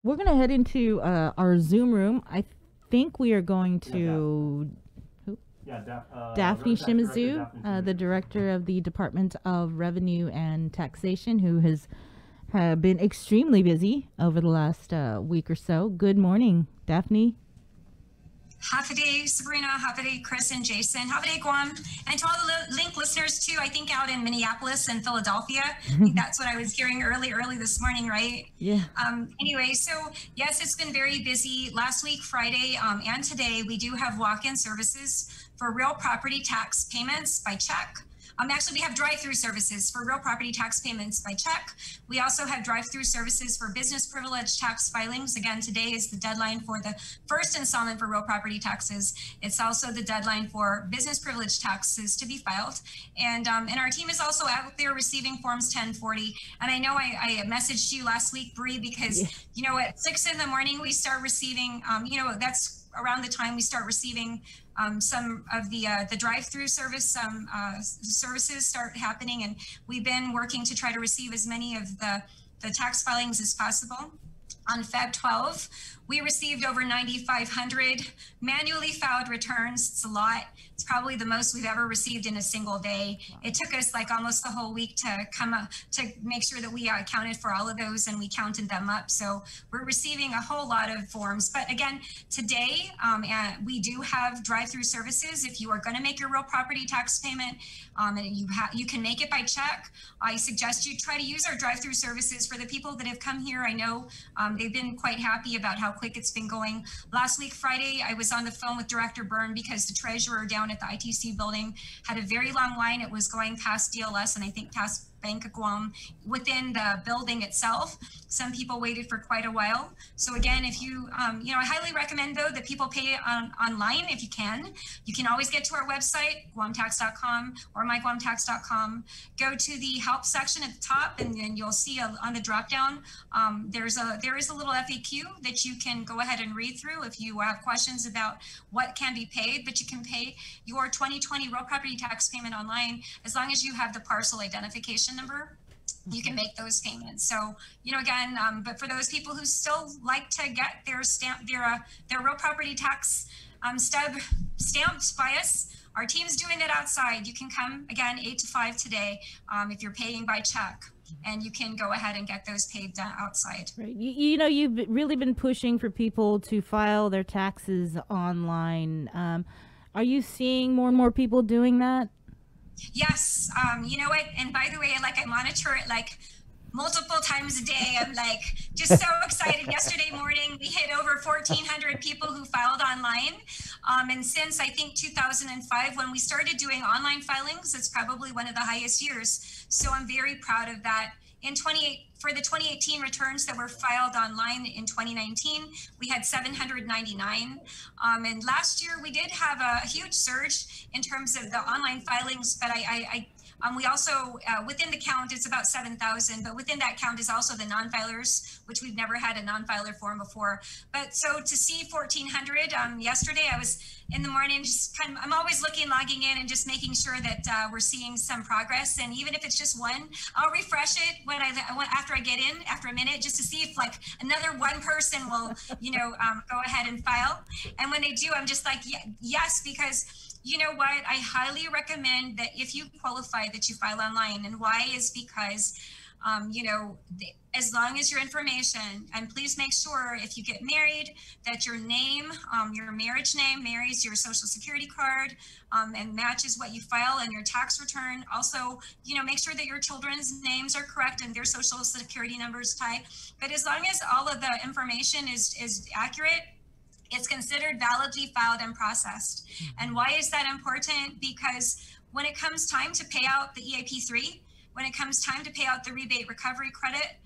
we're going to head into our Zoom room. I think we are going to Dafne Shimizu, the director of the Department of Revenue and Taxation, who has been extremely busy over the last week or so. Good morning, Dafne. Half a day, Sabrina. Half a day, Chris and Jason. Half a day, Guam. And to all the Link listeners, too, I think out in Minneapolis and Philadelphia. I think that's what I was hearing early this morning, right? Yeah. Anyway, so yes, it's been very busy. Last week, Friday, and today, we do have walk-in services for real property tax payments by check. Actually, we have drive-through services for real property tax payments by check. We also have drive-through services for business privilege tax filings. Again, today is the deadline for the first installment for real property taxes. It's also the deadline for business privilege taxes to be filed. And our team is also out there receiving Forms 1040. And I know I messaged you last week, Bree, because, you know, at 6 in the morning, we start receiving, you know, that's around the time we start receiving some of the drive-through service services start happening, and we've been working to try to receive as many of the tax filings as possible. On Feb 12, we received over 9,500 manually filed returns. It's a lot. It's probably the most we've ever received in a single day. It took us like almost the whole week to come up to make sure that we accounted for all of those and we counted them up. So we're receiving a whole lot of forms. But again, today we do have drive-through services. If you are going to make your real property tax payment and you can make it by check, I suggest you try to use our drive-through services. For the people that have come here, I know they've been quite happy about how quick it's been going. Last week, Friday, I was on the phone with Director Byrne because the treasurer down at the ITC building had a very long line. It was going past DLS and I think past Bank of Guam within the building itself. Some people waited for quite a while. So again, if you, you know, I highly recommend though that people pay online if you can. You can always get to our website, guamtax.com or myguamtax.com. Go to the help section at the top and then you'll see on the drop down, there is a little FAQ that you can go ahead and read through if you have questions about what can be paid, but you can pay your 2020 real property tax payment online as long as you have the parcel identification number. You can make those payments. So, you know, again, but for those people who still like to get their real property tax stub stamped by us, our team's doing it outside. You can come again 8 to 5 today if you're paying by check, and you can go ahead and get those paid outside. Right. You know, you've really been pushing for people to file their taxes online. Are you seeing more and more people doing that? Yes, you know what? And by the way, like I monitor it like multiple times a day. I'm like just so excited. Yesterday morning, we hit over 1,400 people who filed online. And since I think 2005, when we started doing online filings, it's probably one of the highest years. So I'm very proud of that. For the 2018 returns that were filed online in 2019, we had 799. And last year we did have a huge surge in terms of the online filings, but we also, within the count, it's about 7,000, but within that count is also the non-filers, which we've never had a non-filer form before. But so to see 1,400, yesterday I was in the morning, just kind of, I'm always logging in and just making sure that we're seeing some progress. And even if it's just one, I'll refresh it after I get in, after a minute, just to see if like another one person will, you know, go ahead and file. And when they do, I'm just like, yes, because you know what? I highly recommend that if you qualify that you file online. And why is because, you know, as long as your information, and please make sure if you get married that your name, your marriage name marries your social security card and matches what you file in your tax return. Also, you know, make sure that your children's names are correct and their social security numbers tie. But as long as all of the information is accurate, it's considered validly filed and processed. And why is that important? Because when it comes time to pay out the EAP3, when it comes time to pay out the rebate recovery credit,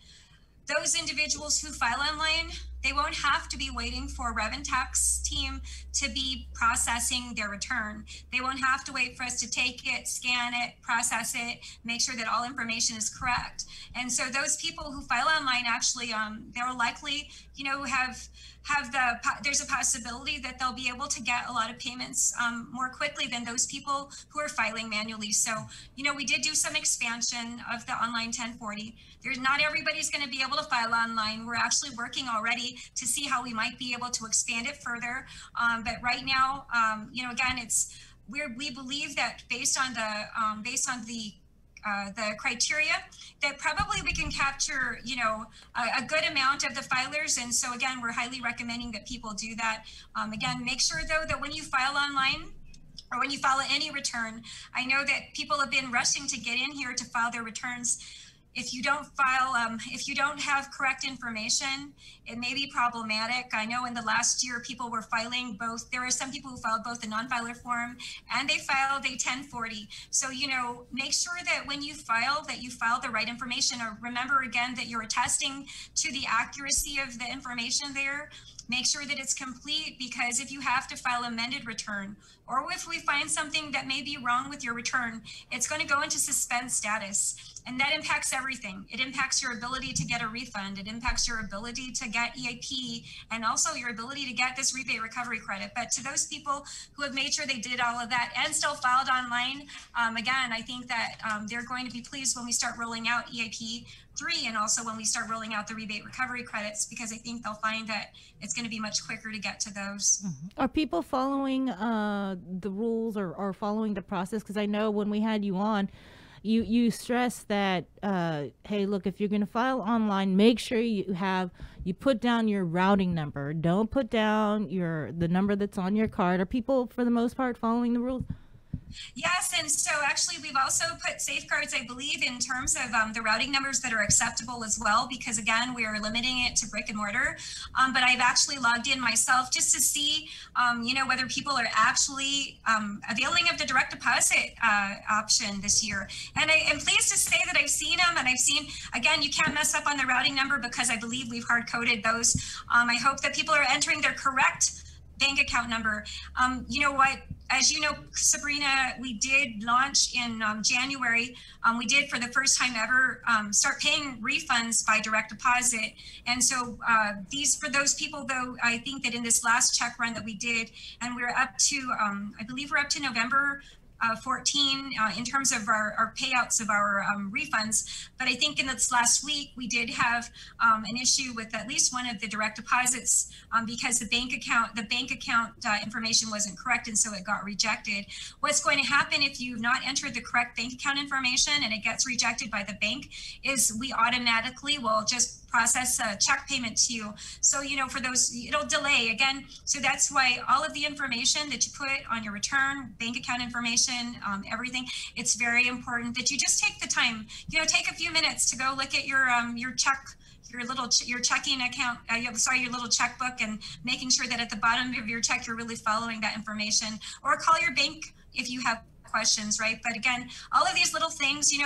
those individuals who file online, they won't have to be waiting for Rev and Tax team to be processing their return. They won't have to wait for us to take it, scan it, process it, make sure that all information is correct. And so those people who file online actually, they're likely, you know, there's a possibility that they'll be able to get a lot of payments more quickly than those people who are filing manually. So, you know, we did do some expansion of the online 1040. Not everybody's going to be able to file online. We're actually working already internally to see how we might be able to expand it further. But right now, again, we believe that based on the criteria, that probably we can capture, a good amount of the filers. And so again, we're highly recommending that people do that. Again, make sure though that when you file online, or when you file any return, I know that people have been rushing to get in here to file their returns. If you don't if you don't have correct information, it may be problematic. I know in the last year, people were filing both. There are some people who filed both the non-filer form and they filed a 1040. So, make sure that when you file, that you file the right information, or remember again, that you're attesting to the accuracy of the information there. Make sure that it's complete, because if you have to file amended return, or if we find something that may be wrong with your return, it's going to go into suspense status. And that impacts everything. It impacts your ability to get a refund. It impacts your ability to get EAP, and also your ability to get this rebate recovery credit. But to those people who have made sure they did all of that and still filed online, again, I think that they're going to be pleased when we start rolling out EAP 3, and also when we start rolling out the rebate recovery credits, because I think they'll find that it's going to be much quicker to get to those. Are people following the rules, or following the process? Because I know when we had you on, you stress that, hey, look, if you're going to file online, make sure you put down your routing number. Don't put down the number that's on your card. Are people, for the most part, following the rules? Yes, and so actually we've also put safeguards, I believe, in terms of the routing numbers that are acceptable as well, because again, we are limiting it to brick and mortar. But I've actually logged in myself just to see, whether people are actually availing of the direct deposit option this year. And I am pleased to say that I've seen them, and I've seen, again, you can't mess up on the routing number because I believe we've hard coded those. I hope that people are entering their correct bank account number. You know what? As you know, Sabrina, we did launch in January. We did, for the first time ever, start paying refunds by direct deposit. And so for those people, though, I think that in this last check run that we did, and we're up to, I believe we're up to November 14 in terms of our payouts of our refunds. But I think in this last week, we did have an issue with at least one of the direct deposits because the bank account information wasn't correct, and so it got rejected. What's going to happen if you've not entered the correct bank account information and it gets rejected by the bank is we automatically will just process a check payment to you. So, for those, it'll delay again. So that's why all of the information that you put on your return, bank account information, everything, it's very important that you just take the time, take a few minutes to go look at your check, your checking account, your little checkbook, and making sure that at the bottom of your check, you're really following that information, or call your bank if you have questions, right? But again, all of these little things, you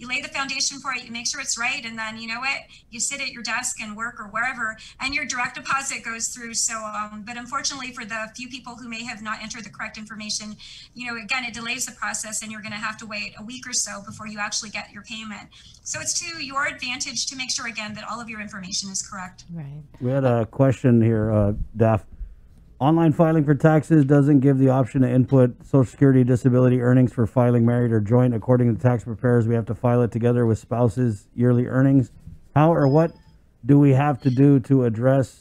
lay the foundation for it, you make sure it's right, and then you sit at your desk and work or wherever, and your direct deposit goes through. So, but unfortunately for the few people who may have not entered the correct information, again, it delays the process, and you're going to have to wait a week or so before you actually get your payment. So it's to your advantage to make sure, again, that all of your information is correct. Right. We had a question here, Daph. Online filing for taxes doesn't give the option to input Social Security disability earnings for filing married or joint. According to tax preparers, we have to file it together with spouses' yearly earnings. How or what do we have to do to address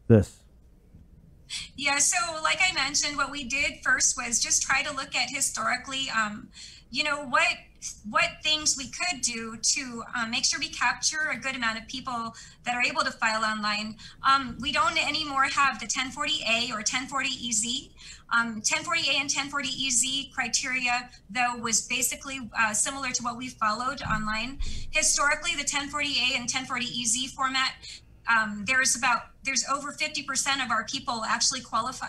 this? Yeah, so like I mentioned, what we did first was just try to look at historically, what things we could do to make sure we capture a good amount of people that are able to file online. We don't anymore have the 1040A or 1040EZ. 1040A and 1040EZ criteria, though, was basically similar to what we followed online. Historically, the 1040A and 1040EZ format, there's over 50% of our people actually qualify.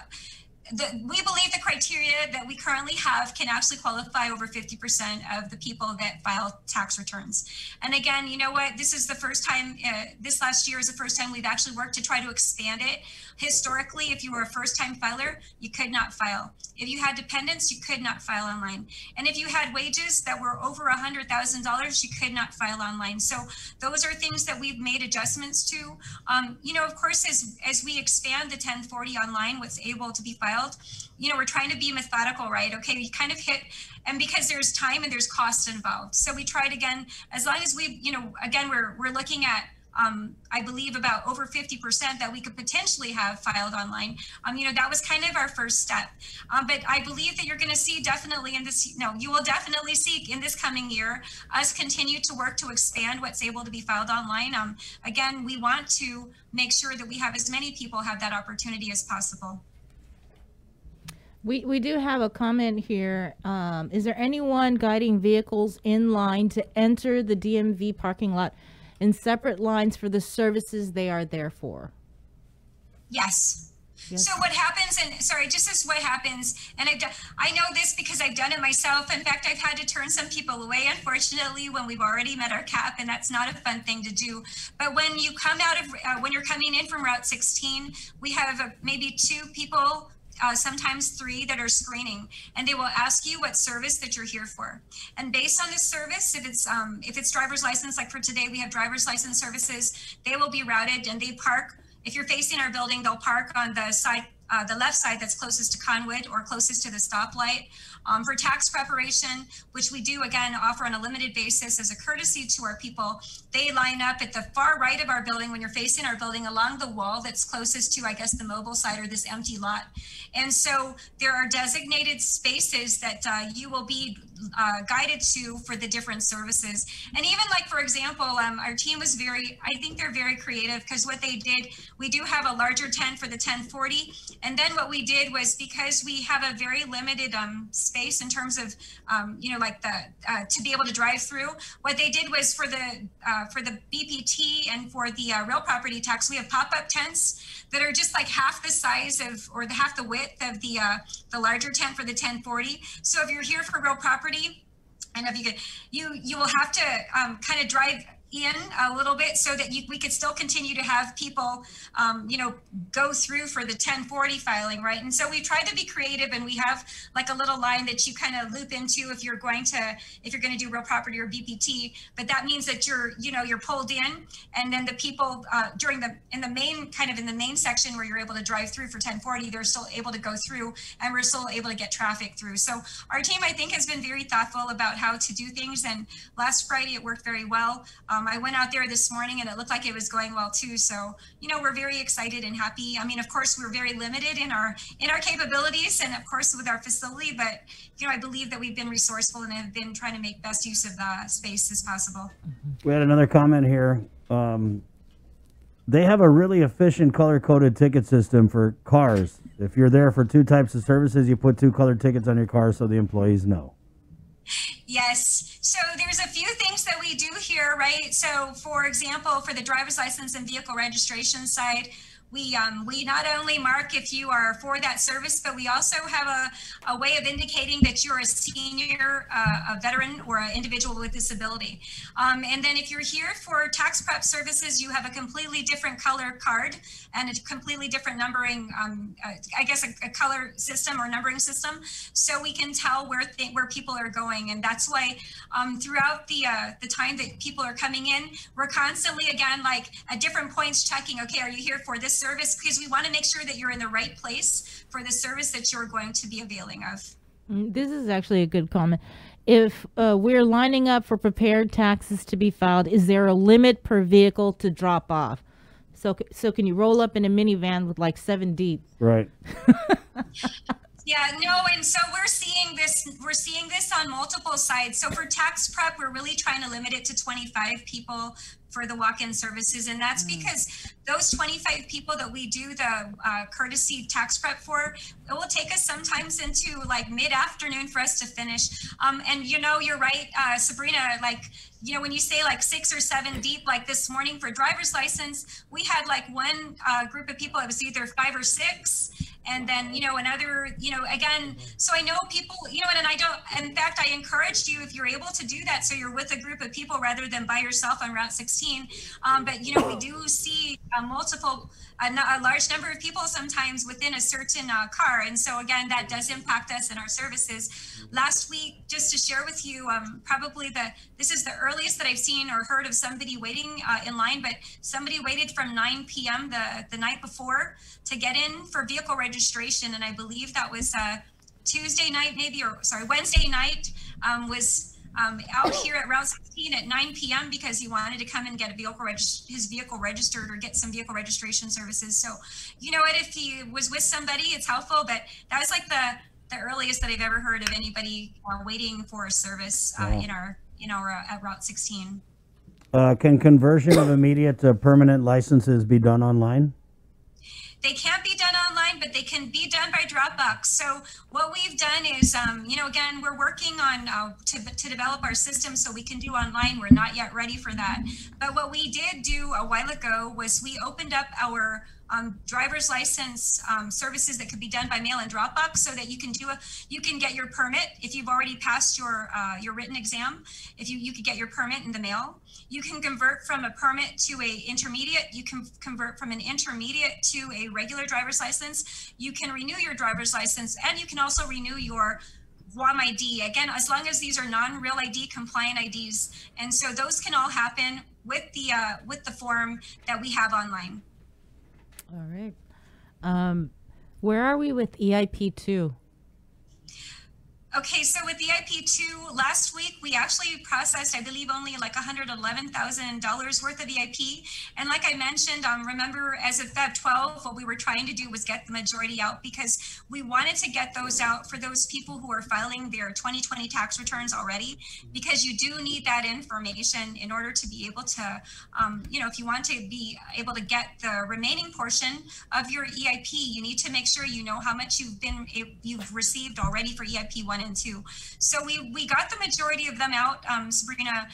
We believe the criteria that we currently have can actually qualify over 50% of the people that file tax returns. And again, you know what? This is the first time, this last year is the first time we've actually worked to try to expand it. Historically, if you were a first-time filer, you could not file. If you had dependents, you could not file online. And if you had wages that were over $100,000, you could not file online. So those are things that we've made adjustments to. Of course, as we expand the 1040 online, what's able to be filed, we're trying to be methodical, right? Okay, we kind of hit, and because there's time and there's cost involved. So we tried again, as long as we, again, we're looking at I believe about over 50% that we could potentially have filed online. That was kind of our first step. But I believe that you're going to see definitely you will definitely see in this coming year us continue to work to expand what's able to be filed online. Again, we want to make sure that we have as many people have that opportunity as possible. We do have a comment here. Is there anyone guiding vehicles in line to enter the DMV parking lot in separate lines for the services they are there for? Yes. Yes. So what happens, and sorry, just as what happens, and I know this because I've done it myself. In fact, I've had to turn some people away, unfortunately, when we've already met our cap, and that's not a fun thing to do. But when you come out of, when you're coming in from Route 16, we have maybe 2 people, sometimes 3 that are screening, and they will ask you what service that you're here for. And based on the service, if it's driver's license, like for today, we have driver's license services, they will be routed and they park. If you're facing our building, they'll park on the side, the left side that's closest to Conwood or closest to the stoplight. For tax preparation, which we do again offer on a limited basis as a courtesy to our people, they line up at the far right of our building when you're facing our building along the wall that's closest to, I guess, the mobile side or this empty lot. And so there are designated spaces that you will be guided to for the different services. And even like, for example, our team was I think they're very creative, because what they did, we do have a larger tent for the 1040. And then what we did was, because we have a very limited space in terms of, to be able to drive through, what they did was for the BPT and for the real property tax, we have pop-up tents that are just like half the size of, or half the width of the larger tent for the 1040. So if you're here for real property, and if you will have to kind of drive in a little bit so that we could still continue to have people, go through for the 1040 filing, right? And so we try to be creative, and we have like a little line that you kind of loop into if you're going to do real property or BPT. But that means that you're pulled in, and then the people in the main section where you're able to drive through for 1040, they're still able to go through, and we're still able to get traffic through. So our team, I think, has been very thoughtful about how to do things. And last Friday it worked very well. I went out there this morning and it looked like it was going well too. So, we're very excited and happy. I mean, of course, we're very limited in our capabilities and of course with our facility, but, I believe that we've been resourceful and have been trying to make best use of the space as possible. We had another comment here. They have a really efficient color-coded ticket system for cars. If you're there for 2 types of services, you put 2 colored tickets on your car so the employees know. Yes. So there's a few things that we do here, right? So for example, for the driver's license and vehicle registration side, we not only mark if you are for that service, but we also have a way of indicating that you're a senior, a veteran, or an individual with disability. And then if you're here for tax prep services, you have a completely different color card and a completely different numbering, I guess a color system or numbering system, so we can tell where people are going. And that's why throughout the time that people are coming in, we're constantly, again, like at different points checking, okay, are you here for this service? Because we want to make sure that you're in the right place for the service that you're going to be availing of. This is actually a good comment. If we're lining up for prepared taxes to be filed, is there a limit per vehicle to drop off? So can you roll up in a minivan with like 7 deep? Right. Yeah, no, and so we're seeing this on multiple sides. So for tax prep, we're really trying to limit it to 25 people for the walk-in services. And that's because those 25 people that we do the courtesy tax prep for, it will take us sometimes into like mid-afternoon for us to finish. And you're right, Sabrina, like, when you say like 6 or 7 deep, like this morning for driver's license, we had like one group of people, it was either 5 or 6. And then, another, again, so I know people, and in fact, I encouraged you, if you're able to do that, so you're with a group of people rather than by yourself on Route 16. But, we do see a large number of people sometimes within a certain car. And so again, that does impact us in our services. Last week, just to share with you, this is the earliest that I've seen or heard of somebody waiting in line, but somebody waited from 9 p.m. the night before to get in for vehicle registration. And I believe that was Wednesday night was out here at Route 16 at 9 p.m. because he wanted to come and get his vehicle registered or get some vehicle registration services. So, you know what, if he was with somebody, it's helpful, but that was like the earliest that I've ever heard of anybody waiting for a service in our at Route 16. Can conversion of immediate to permanent licenses be done online? They can't be done online, but they can be done by Dropbox. So what we've done is, again, we're working on to develop our system so we can do online. We're not yet ready for that. But what we did do a while ago was we opened up our driver's license services that could be done by mail in Dropbox, so that you can get your permit if you've already passed your written exam. If you could get your permit in the mail. You can convert from a permit to a intermediate. You can convert from an intermediate to a regular driver's license. You can renew your driver's license, and you can also renew your Guam ID, again, as long as these are non-real ID compliant IDs. And so those can all happen with the form that we have online. All right. Where are we with EIP2? Okay, so with the EIP2, last week we actually processed, I believe, only like $111,000 worth of EIP. And like I mentioned, remember, as of Feb 12, what we were trying to do was get the majority out, because we wanted to get those out for those people who are filing their 2020 tax returns already, because you do need that information in order to be able to, if you want to be able to get the remaining portion of your EIP, you need to make sure you know how much you've received already for EIP 1 and 2. So we got the majority of them out, Sabrina,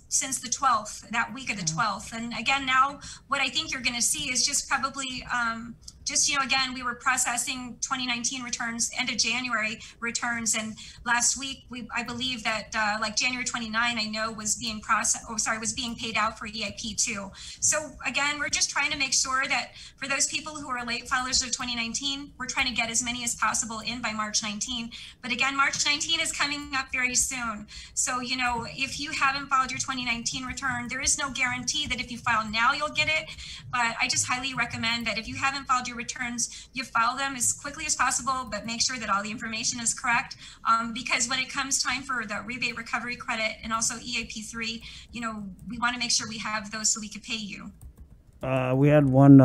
since the 12th, that week of the 12th. And again, now what I think you're going to see is just probably again, we were processing 2019 returns, end of January returns, and last week I believe that like January 29, I know was being paid out for EIP2. So again, we're just trying to make sure that for those people who are late filers of 2019, we're trying to get as many as possible in by March 19. But again, March 19 is coming up very soon. So, if you haven't filed your 2019 return, there is no guarantee that if you file now, you'll get it. But I just highly recommend that if you haven't filed your returns, you file them as quickly as possible, but make sure that all the information is correct. Because when it comes time for the rebate recovery credit and also EAP3, we want to make sure we have those so we could pay you. We had one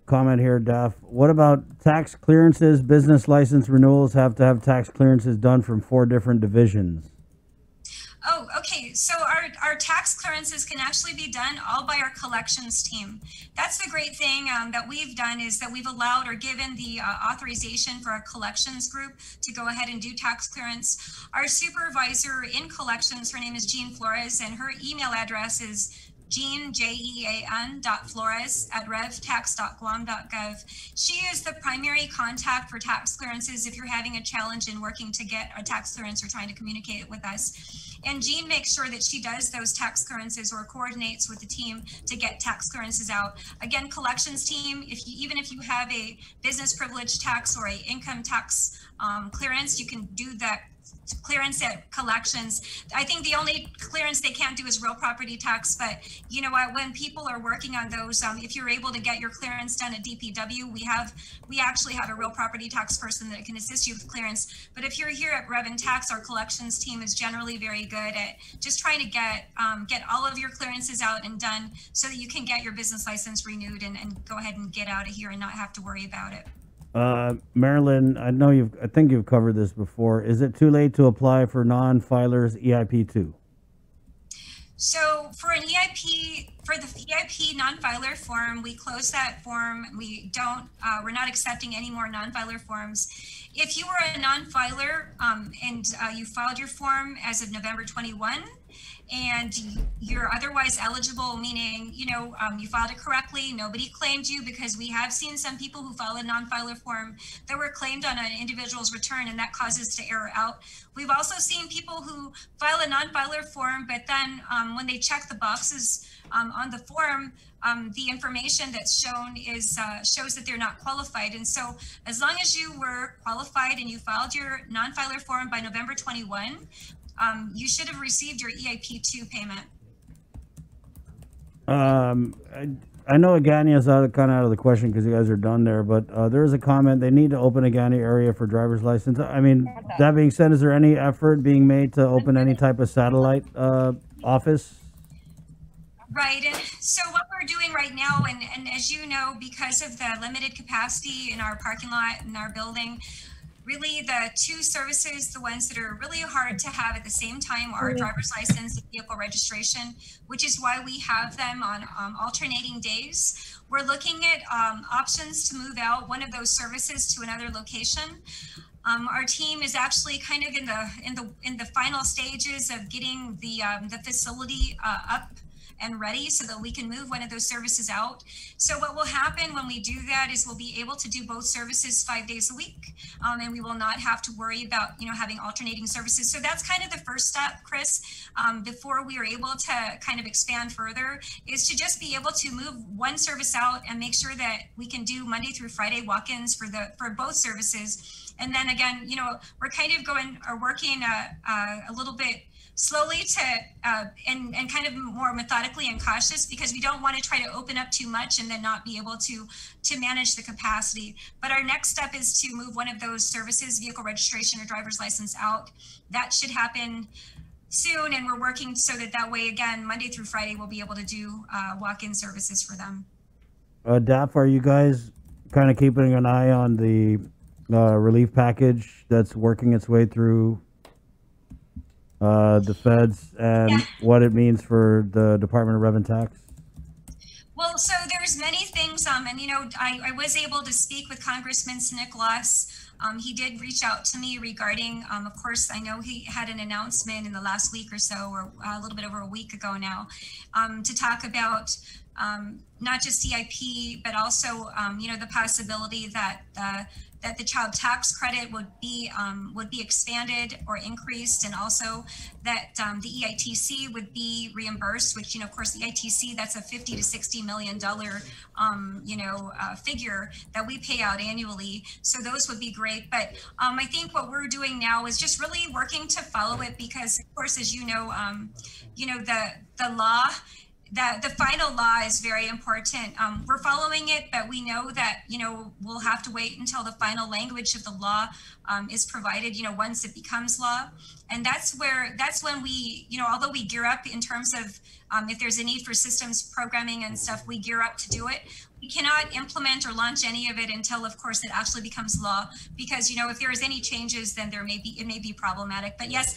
comment here, Daph. What about tax clearances? Business license renewals have to have tax clearances done from 4 different divisions. Oh, okay. So our tax clearances can actually be done all by our collections team. That's the great thing that we've done, is that we've allowed or given the authorization for our collections group to go ahead and do tax clearance. Our supervisor in collections, her name is Jean Flores, and her email address is jean.flores@revtax.guam.gov. She is the primary contact for tax clearances if you're having a challenge in working to get a tax clearance or trying to communicate with us. And Jean makes sure that she does those tax clearances or coordinates with the team to get tax clearances out. Again, collections team, even if you have a business privilege tax or a income tax clearance, you can do that clearance at collections. I think the only clearance they can't do is real property tax, but you know what, when people are working on those, if you're able to get your clearance done at DPW, we actually have a real property tax person that can assist you with clearance. But if you're here at Rev and Tax, our collections team is generally very good at just trying to get all of your clearances out and done so that you can get your business license renewed and go ahead and get out of here and not have to worry about it. Marilyn, I think you've covered this before. Is it too late to apply for non-filers EIP2? So for an EIP, for the EIP non-filer form, we close that form. We're not accepting any more non-filer forms. If you were a non-filer and you filed your form as of November 21, and you're otherwise eligible, meaning, you filed it correctly, nobody claimed you, because we have seen some people who file a non-filer form that were claimed on an individual's return, and that causes to error out. We've also seen people who file a non-filer form, but then when they check the boxes on the form, the information that's shown shows that they're not qualified. And so as long as you were qualified and you filed your non-filer form by November 21, you should have received your EIP2 payment. I know Agania is kind of out of the question because you guys are done there, but there is a comment they need to open Agania area for driver's license. I mean, that being said, is there any effort being made to open any type of satellite office? Right, and so what we're doing right now, and as you know, because of the limited capacity in our parking lot in our building, really the two services, the ones that are really hard to have at the same time, are driver's license and vehicle registration, which is why we have them on alternating days. We're looking at options to move out one of those services to another location. Our team is actually kind of in the final stages of getting the facility up and ready so that we can move one of those services out. So what will happen when we do that is we'll be able to do both services 5 days a week, and we will not have to worry about having alternating services. So that's kind of the first step, Chris, before we are able to kind of expand further, is to just be able to move one service out and make sure that we can do Monday through Friday walk-ins for both services. And then again, we're kind of working a little bit slowly to and kind of more methodically and cautious, because we don't want to try to open up too much and then not be able to manage the capacity. But our next step is to move one of those services, vehicle registration or driver's license, out. That should happen soon, and we're working so that way, again, Monday through Friday, we'll be able to do walk-in services for them. Daph, are you guys kind of keeping an eye on the relief package that's working its way through the feds and what it means for the Department of Rev and Tax? Well, so there's many things, and I was able to speak with Congressman Nicholas. He did reach out to me regarding, of course, I know he had an announcement in the last week or so, or a little bit over a week ago now, to talk about not just CIP, but also, the possibility that the child tax credit would be expanded or increased, and also that the EITC would be reimbursed, which, of course, the EITC, that's a $50 to $60 million, figure that we pay out annually. So those would be great. But I think what we're doing now is just really working to follow it, because, of course, as the law, the final law is very important. We're following it, but we know that, we'll have to wait until the final language of the law is provided, once it becomes law. And that's when we, although we gear up in terms of if there's a need for systems programming and stuff, we gear up to do it. We cannot implement or launch any of it until, of course, it actually becomes law, because, if there is any changes, then it may be problematic. But yes,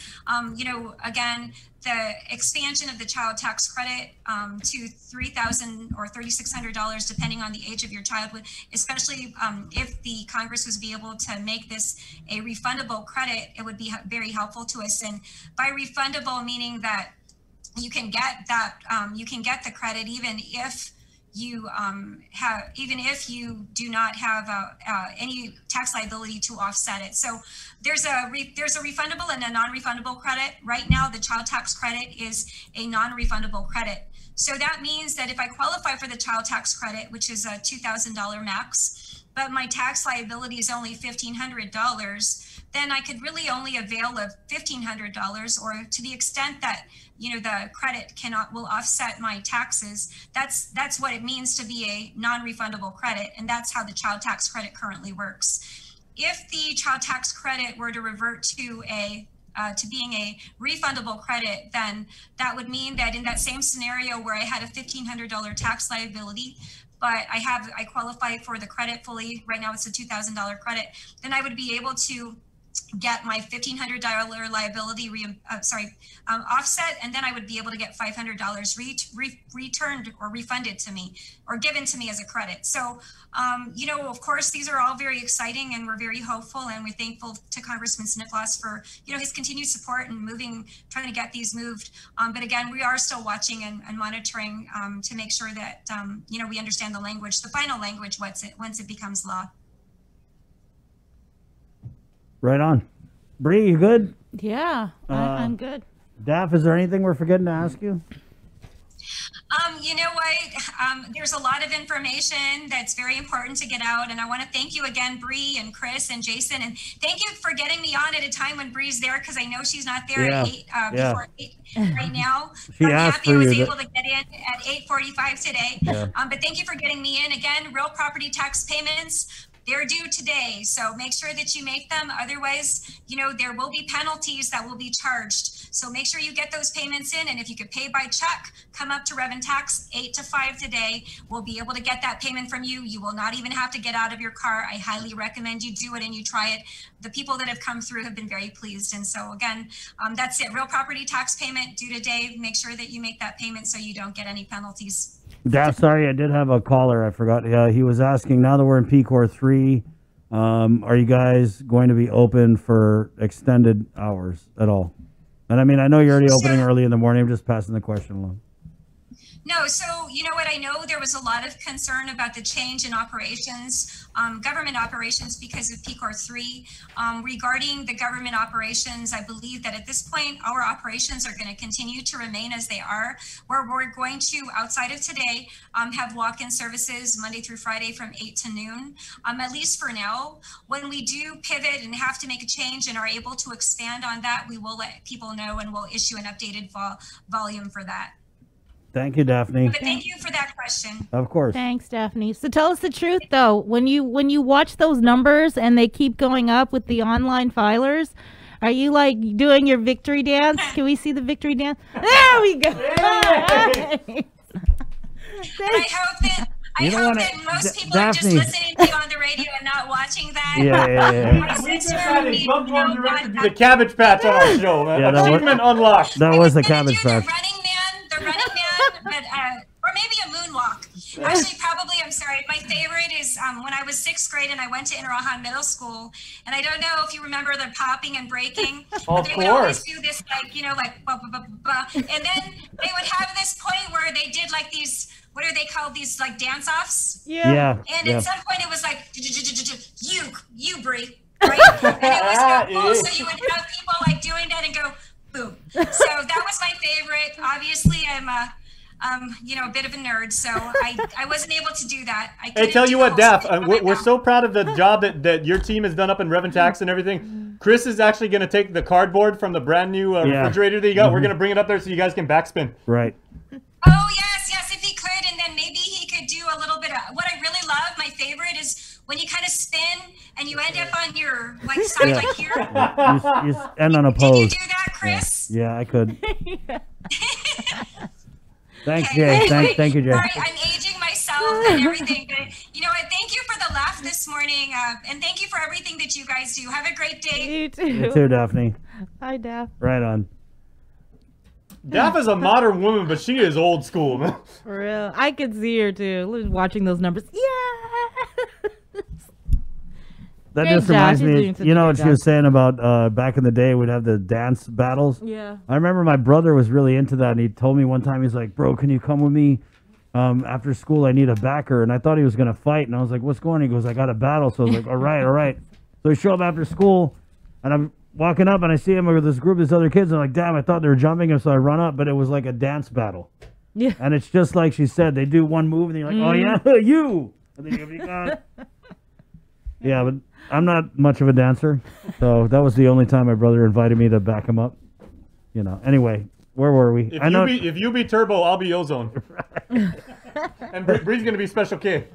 again, the expansion of the child tax credit to $3,000 or $3,600, depending on the age of your child, especially if the Congress was be able to make this a refundable credit, it would be very helpful to us. And by refundable, meaning that you can get the credit even if you do not have any tax liability to offset it. So there's a refundable and a non-refundable credit. Right now, the child tax credit is a non-refundable credit. So that means that if I qualify for the child tax credit, which is a $2,000 max, but my tax liability is only $1,500, then I could really only avail of $1,500, or to the extent that the credit will offset my taxes. That's what it means to be a non-refundable credit, and that's how the child tax credit currently works. If the child tax credit were to revert to being a refundable credit, then that would mean that in that same scenario where I had a $1,500 tax liability, but I qualify for the credit fully, right now it's a $2,000 credit, then I would be able to get my $1,500 liability offset, and then I would be able to get $500 returned or refunded to me or given to me as a credit. So, of course, these are all very exciting, and we're very hopeful, and we're thankful to Congressman Nicholas for his continued support and trying to get these moved. But again, we are still watching and monitoring to make sure that we understand the language, the final language, once it becomes law. Right on. Bree, you good? Yeah, I'm good. Daph, is there anything we're forgetting to ask you? You know what? There's a lot of information that's very important to get out, and I want to thank you again, Bree and Chris and Jason, and thank you for getting me on at a time when Bree's there, because I know she's not there at 8 before 8 right now. She I'm asked happy for I was you able to get in at 8:45 today. But thank you for getting me in again. Real property tax payments, they're due today, so make sure that you make them. Otherwise, you know, there will be penalties that will be charged. So make sure you get those payments in, and if you could pay by check, come up to Rev and Tax 8 to 5 today. We'll be able to get that payment from you. You will not even have to get out of your car. I highly recommend you do it and you try it. The people that have come through have been very pleased. And so again, that's it. Real property tax payment due today. Make sure that you make that payment so you don't get any penalties. Daph, sorry, I did have a caller. I forgot. He was asking, now that we're in PCOR 3, are you guys going to be open for extended hours at all? And I mean, I know you're already opening early in the morning. I'm just passing the question along. No, so you know what? I know there was a lot of concern about the change in operations, government operations, because of PCOR 3. Regarding the government operations, I believe that at this point, our operations are going to continue to remain as they are, where we're going to, outside of today, have walk-in services Monday through Friday from 8 to noon, at least for now. When we do pivot and have to make a change and are able to expand on that, we will let people know and we'll issue an updated volume for that. Thank you, Daphne. But thank you for that question. Of course. Thanks, Daphne. So tell us the truth, though. When you watch those numbers and they keep going up with the online filers, are you like doing your victory dance? Can we see the victory dance? There we go. I hope that most people are just listening to you on the radio and not watching that. The Cabbage Patch on our show, man. Yeah, Achievement unlocked. That was the Cabbage Patch. The running man, but, or maybe a moonwalk. Actually, probably, I'm sorry. My favorite is when I was 6th grade and I went to Inarahan Middle School. And I don't know if you remember the popping and breaking. Of they course. would always do this, like, you know, like, bah, bah, bah, bah. And then they would have this point where they did like these, what are they called? These like dance-offs? Yeah. And at some point it was like, you, Brie. Right? And it was so cool. So you would have people like doing that and go, boom. So that was my favorite. Obviously, I'm you know, a bit of a nerd, so I wasn't able to do that. Hey, tell you what, Daph, we're so proud of the job that your team has done up in Rev and Tax and everything. Chris is actually going to take the cardboard from the brand new refrigerator that you got. We're going to bring it up there so you guys can backspin. Right. Oh, yes, if he could, and then maybe he could do a little bit of, what I really love, my favorite is when you kind of spin and you end up on your like side like here. You end on a pose. Did you do that, Chris? Yeah, I could. Thanks, Jay. Thank you, Jay. Sorry, I'm aging myself and everything. But you know what? Thank you for the laugh this morning, and thank you for everything that you guys do. Have a great day. You too. You too, Daphne. Hi, Daph. Right on. Daph is a modern woman, but she is old school, man. For real. I could see her too. Watching those numbers. Yeah. That Great just job. reminds She's me, doing such you a know good what she job. was saying about back in the day, we'd have the dance battles. Yeah. I remember my brother was really into that, and he told me one time, he's like, bro, can you come with me after school? I need a backer. And I thought he was going to fight, and I was like, what's going on? He goes, I got a battle. So I was like, all right. So we show up after school, and I'm walking up, and I see him with this group of these other kids, and I'm like, damn, I thought they were jumping him, so I run up, but it was like a dance battle. Yeah. And it's just like she said, they do one move, and you're like, oh, yeah, you. And then you're like, God. Yeah, but I'm not much of a dancer, so that was the only time my brother invited me to back him up. You know. Anyway, where were we? If you be Turbo, I'll be Ozone. And Bree's gonna be Special K.